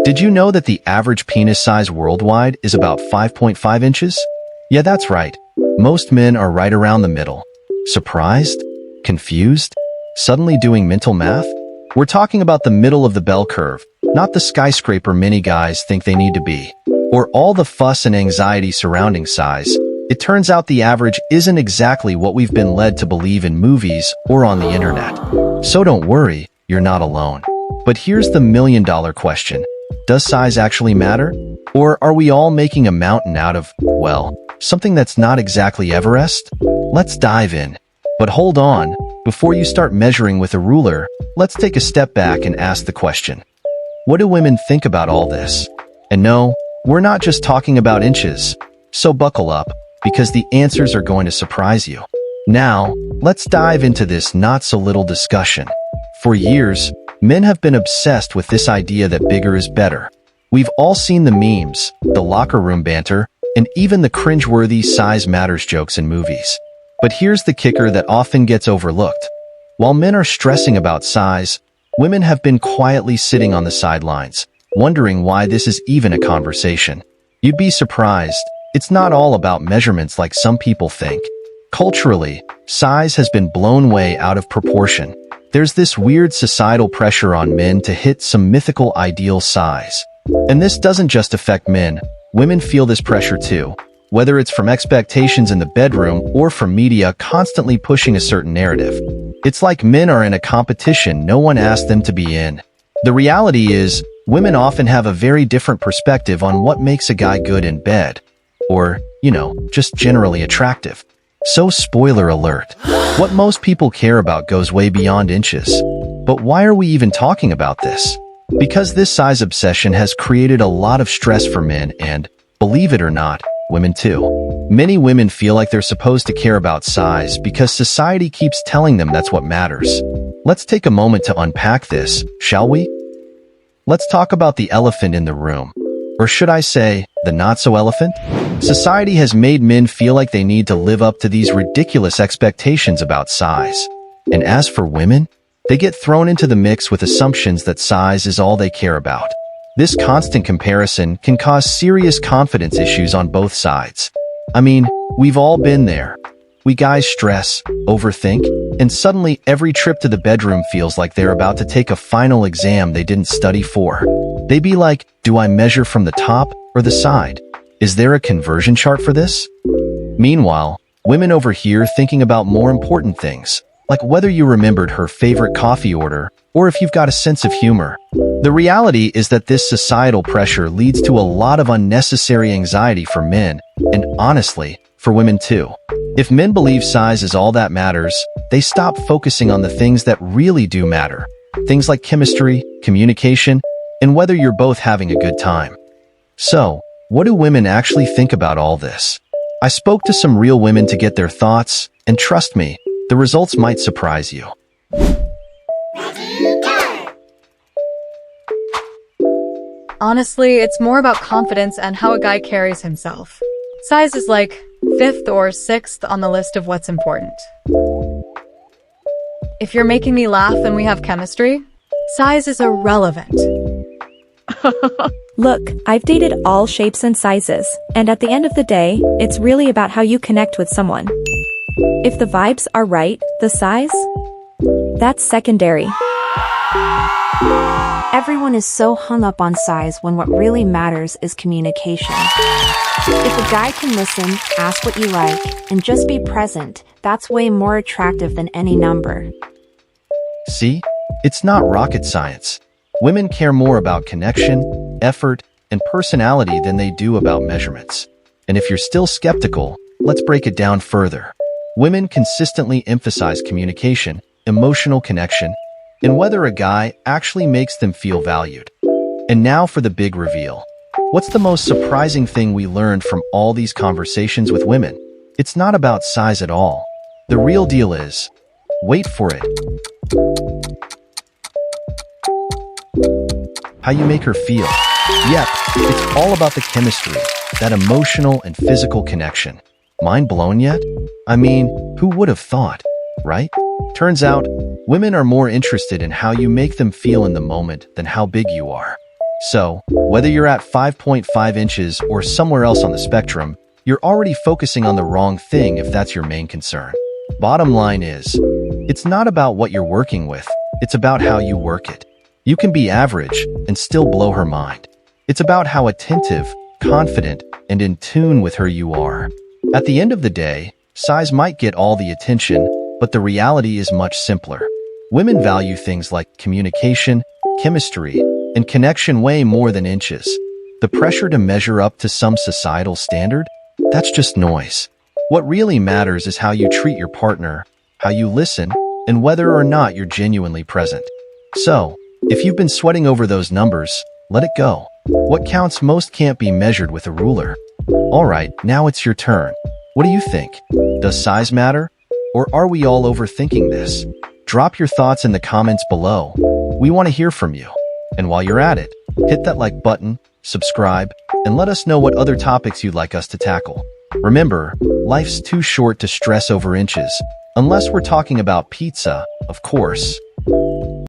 Did you know that the average penis size worldwide is about 5.5 inches? Yeah, that's right. Most men are right around the middle. Surprised? Confused? Suddenly doing mental math? We're talking about the middle of the bell curve, not the skyscraper many guys think they need to be, or all the fuss and anxiety surrounding size. It turns out the average isn't exactly what we've been led to believe in movies or on the internet. So don't worry, you're not alone. But here's the million-dollar question. Does size actually matter? Or are we all making a mountain out of, well, something that's not exactly Everest? Let's dive in. But hold on, before you start measuring with a ruler, let's take a step back and ask the question. What do women think about all this? And no, we're not just talking about inches. So buckle up, because the answers are going to surprise you. Now, let's dive into this not-so-little discussion. For years, men have been obsessed with this idea that bigger is better. We've all seen the memes, the locker room banter, and even the cringeworthy size matters jokes in movies. But here's the kicker that often gets overlooked. While men are stressing about size, women have been quietly sitting on the sidelines, wondering why this is even a conversation. You'd be surprised. It's not all about measurements like some people think. Culturally, size has been blown way out of proportion. There's this weird societal pressure on men to hit some mythical ideal size. And this doesn't just affect men. Women feel this pressure too, whether it's from expectations in the bedroom or from media constantly pushing a certain narrative. It's like men are in a competition no one asked them to be in. The reality is, women often have a very different perspective on what makes a guy good in bed. Or, just generally attractive. So spoiler alert, what most people care about goes way beyond inches. But why are we even talking about this? Because this size obsession has created a lot of stress for men and, believe it or not, women too. Many women feel like they're supposed to care about size because society keeps telling them that's what matters. Let's take a moment to unpack this, shall we? Let's talk about the elephant in the room. Or should I say, the not-so-elephant? Society has made men feel like they need to live up to these ridiculous expectations about size. And as for women, they get thrown into the mix with assumptions that size is all they care about. This constant comparison can cause serious confidence issues on both sides. I mean, we've all been there. We guys stress, overthink, and suddenly every trip to the bedroom feels like they're about to take a final exam they didn't study for. They be like, do I measure from the top or the side? Is there a conversion chart for this? Meanwhile, women over here thinking about more important things, like whether you remembered her favorite coffee order or if you've got a sense of humor. The reality is that this societal pressure leads to a lot of unnecessary anxiety for men, and honestly, for women too. If men believe size is all that matters, they stop focusing on the things that really do matter. Things like chemistry, communication, and whether you're both having a good time. So, what do women actually think about all this? I spoke to some real women to get their thoughts, and trust me, the results might surprise you. Honestly, it's more about confidence and how a guy carries himself. Size is like 5th or 6th on the list of what's important. If you're making me laugh and we have chemistry, size is irrelevant. Look, I've dated all shapes and sizes, and at the end of the day, it's really about how you connect with someone. If the vibes are right, the size? That's secondary. Everyone is so hung up on size when what really matters is communication. If a guy can listen, ask what you like, and just be present, that's way more attractive than any number. See? It's not rocket science. Women care more about connection, effort, and personality than they do about measurements. And if you're still skeptical, let's break it down further. Women consistently emphasize communication, emotional connection, and whether a guy actually makes them feel valued. And now for the big reveal. What's the most surprising thing we learned from all these conversations with women? It's not about size at all. The real deal is, wait for it, how you make her feel. Yep, it's all about the chemistry, that emotional and physical connection. Mind blown yet? I mean, who would have thought, right? Turns out, women are more interested in how you make them feel in the moment than how big you are. So, whether you're at 5.5 inches or somewhere else on the spectrum, you're already focusing on the wrong thing if that's your main concern. Bottom line is, it's not about what you're working with, it's about how you work it. You can be average and still blow her mind. It's about how attentive, confident, and in tune with her you are. At the end of the day, size might get all the attention, but the reality is much simpler. Women value things like communication, chemistry, and connection way more than inches. The pressure to measure up to some societal standard? That's just noise. What really matters is how you treat your partner, how you listen, and whether or not you're genuinely present. So, if you've been sweating over those numbers, let it go. What counts most can't be measured with a ruler. Alright, now it's your turn. What do you think? Does size matter? Or are we all overthinking this? Drop your thoughts in the comments below. We want to hear from you. And while you're at it, hit that like button, subscribe, and let us know what other topics you'd like us to tackle. Remember, life's too short to stress over inches, unless we're talking about pizza, of course.